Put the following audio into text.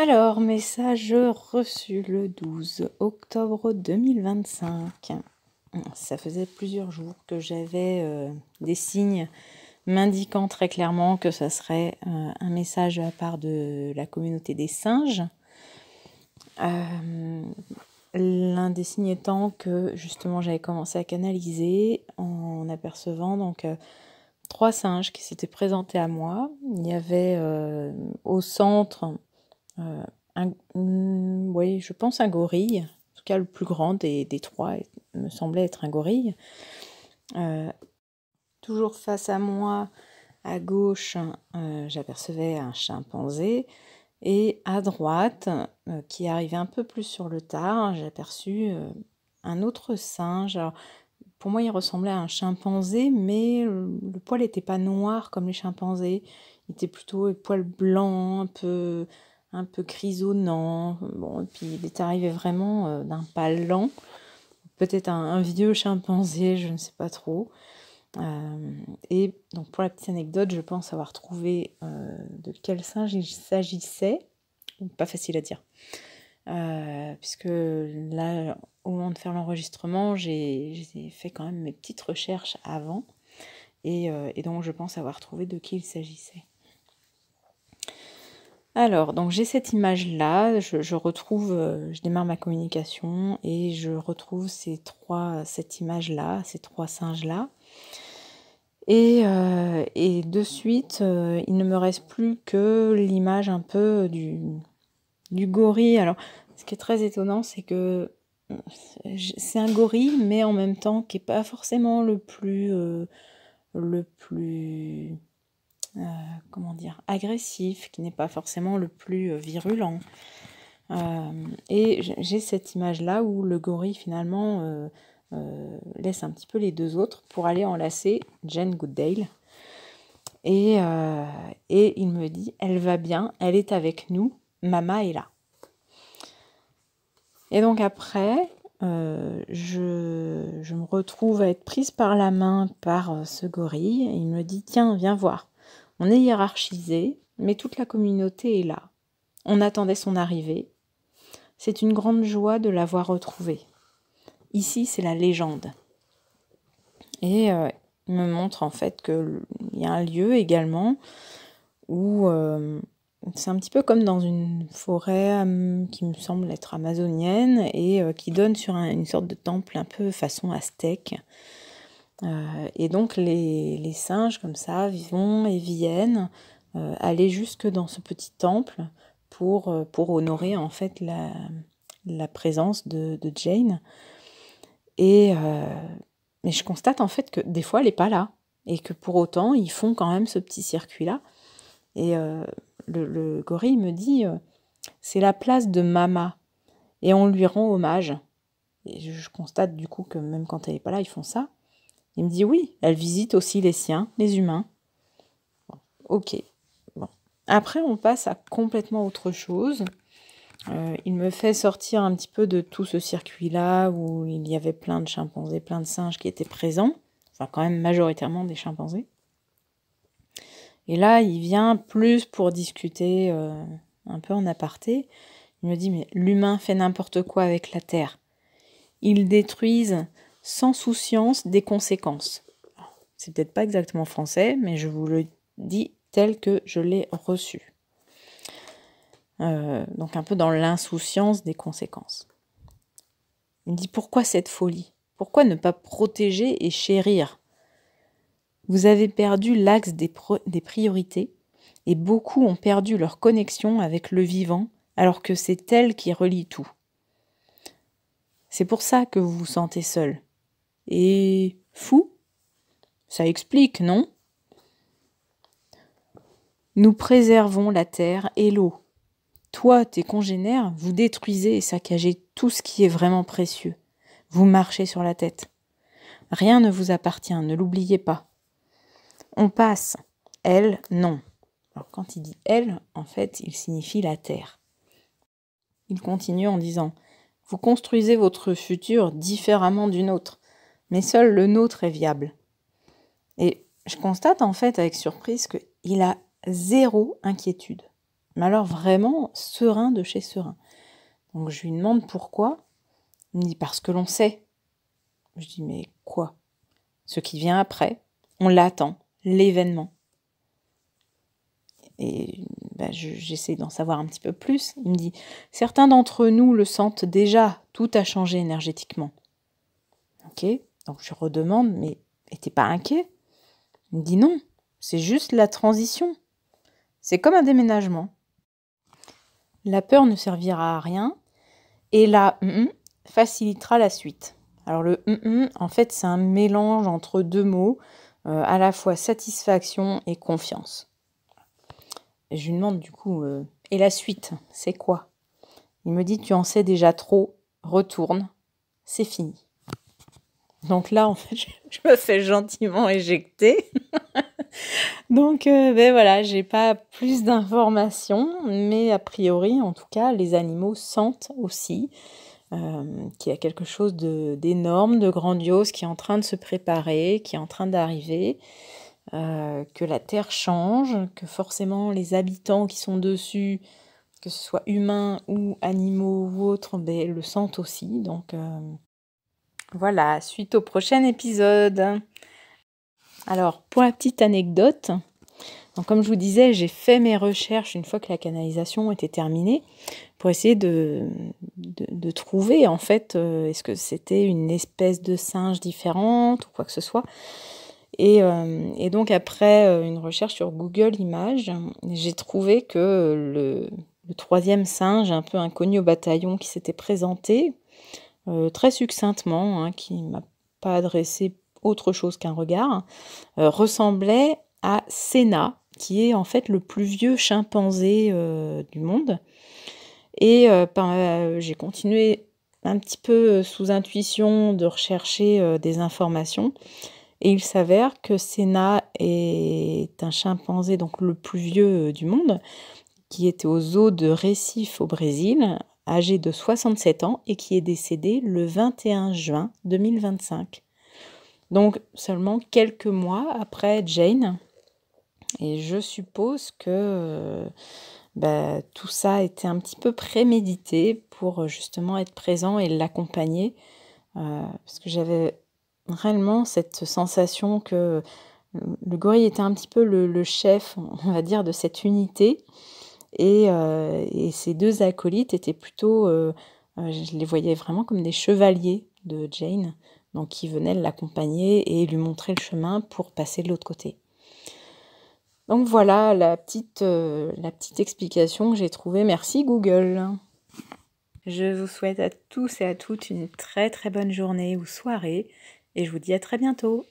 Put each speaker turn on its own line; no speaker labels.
Alors, message reçu le 12 octobre 2025. Ça faisait plusieurs jours que j'avais des signes m'indiquant très clairement que ça serait un message à part de la communauté des singes. L'un des signes étant que justement j'avais commencé à canaliser en apercevant donc 3 singes qui s'étaient présentés à moi. Il y avait au centre oui, je pense un gorille, en tout cas le plus grand des 3 me semblait être un gorille. Toujours face à moi, à gauche, j'apercevais un chimpanzé, et à droite, qui arrivait un peu plus sur le tard, j'ai aperçu un autre singe. Alors, pour moi, il ressemblait à un chimpanzé, mais le poil n'était pas noir comme les chimpanzés. Il était plutôt poil blanc, un peu grisonnant. Bon, et puis il est arrivé vraiment d'un pas lent. Peut-être un vieux chimpanzé, je ne sais pas trop. Et donc pour la petite anecdote, je pense avoir trouvé de quel singe il s'agissait. Pas facile à dire. Puisque là, au moment de faire l'enregistrement, j'ai fait quand même mes petites recherches avant, et donc je pense avoir trouvé de qui il s'agissait. Alors, donc j'ai cette image-là, je retrouve, je démarre ma communication, et je retrouve cette image-là, ces 3 singes-là. Et de suite, il ne me reste plus que l'image un peu du gorille. Alors, ce qui est très étonnant, c'est que c'est un gorille, mais en même temps qui n'est pas forcément le plus comment dire, agressif, qui n'est pas forcément le plus virulent. Et j'ai cette image-là où le gorille finalement laisse un petit peu les 2 autres pour aller enlacer Jane Goodale. Et il me dit, elle va bien, elle est avec nous, Mama est là. Et donc après, je me retrouve à être prise par la main par ce gorille, et il me dit, tiens, viens voir. On est hiérarchisé, mais toute la communauté est là. On attendait son arrivée. C'est une grande joie de l'avoir retrouvée. Ici, c'est la légende. Et il me montre en fait qu'il y a un lieu également où c'est un petit peu comme dans une forêt qui me semble être amazonienne, et qui donne sur une sorte de temple un peu façon aztèque. Et donc les singes comme ça vont et viennent aller jusque dans ce petit temple pour honorer en fait la présence de Jane. Mais je constate en fait que des fois elle n'est pas là, et que pour autant ils font quand même ce petit circuit-là. Et le gorille me dit c'est la place de Mama, et on lui rend hommage. Et je constate du coup que même quand elle n'est pas là, ils font ça. Il me dit oui, elle visite aussi les siens, les humains. Bon, ok. Bon. Après, on passe à complètement autre chose. Il me fait sortir un petit peu de tout ce circuit-là où il y avait plein de chimpanzés, plein de singes qui étaient présents. Enfin, quand même majoritairement des chimpanzés. Et là, il vient plus pour discuter un peu en aparté. Il me dit, mais l'humain fait n'importe quoi avec la Terre. Ils détruisent sans souciance des conséquences. C'est peut-être pas exactement français, mais je vous le dis tel que je l'ai reçu. Donc un peu dans l'insouciance des conséquences. Il me dit, pourquoi cette folie? Pourquoi ne pas protéger et chérir? Vous avez perdu l'axe des priorités, et beaucoup ont perdu leur connexion avec le vivant, alors que c'est elle qui relie tout. C'est pour ça que vous vous sentez seul. Et fou? Ça explique, non? Nous préservons la terre et l'eau. Toi, tes congénères, vous détruisez et saccagez tout ce qui est vraiment précieux. Vous marchez sur la tête. Rien ne vous appartient, ne l'oubliez pas. On passe. Elle, non. Alors quand il dit elle, en fait, il signifie la terre. Il continue en disant « Vous construisez votre futur différemment du nôtre, mais seul le nôtre est viable. » Et je constate en fait avec surprise qu'il a zéro inquiétude. Mais alors vraiment serein de chez serein. Donc je lui demande pourquoi. Il me dit parce que l'on sait. Je dis mais quoi? Ce qui vient après, on l'attend, l'événement. Et j'essaie d'en savoir un petit peu plus. Il me dit, certains d'entre nous le sentent déjà, tout a changé énergétiquement. Ok, donc je redemande, mais t'es pas inquiet? Il me dit non, c'est juste la transition. C'est comme un déménagement. La peur ne servira à rien et la facilitera la suite. Alors le en fait, c'est un mélange entre deux mots, à la fois satisfaction et confiance. Et je lui demande du coup, et la suite, c'est quoi? Il me dit, tu en sais déjà trop, retourne, c'est fini. Donc là, en fait, je me fais gentiment éjecter. Donc, voilà, j'ai pas plus d'informations, mais a priori, en tout cas, les animaux sentent aussi qu'il y a quelque chose d'énorme, de grandiose qui est en train de se préparer, qui est en train d'arriver. Que la Terre change, que forcément les habitants qui sont dessus, que ce soit humains ou animaux ou autres, le sentent aussi. Donc voilà, suite au prochain épisode. Alors, pour la petite anecdote, donc comme je vous disais, j'ai fait mes recherches une fois que la canalisation était terminée pour essayer de trouver en fait, est-ce que c'était une espèce de singe différente ou quoi que ce soit. Et donc après une recherche sur Google Images, j'ai trouvé que le troisième singe, un peu inconnu au bataillon, qui s'était présenté très succinctement, qui ne m'a pas adressé autre chose qu'un regard, ressemblait à Sénat, qui est en fait le plus vieux chimpanzé du monde. Et j'ai continué un petit peu sous intuition de rechercher des informations. Et il s'avère que Sénat est un chimpanzé, donc le plus vieux du monde, qui était au zoo de Recife au Brésil, âgé de 67 ans et qui est décédé le 21 juin 2025. Donc seulement quelques mois après Jane. Et je suppose que tout ça était un petit peu prémédité pour justement être présent et l'accompagner. Parce que j'avais réellement cette sensation que le gorille était un petit peu le chef, on va dire, de cette unité. Et ces deux acolytes étaient plutôt, je les voyais vraiment comme des chevaliers de Jane, donc qui venaient l'accompagner et lui montrer le chemin pour passer de l'autre côté. Donc voilà la petite explication que j'ai trouvée. Merci Google. Je vous souhaite à tous et à toutes une très très bonne journée ou soirée et je vous dis à très bientôt.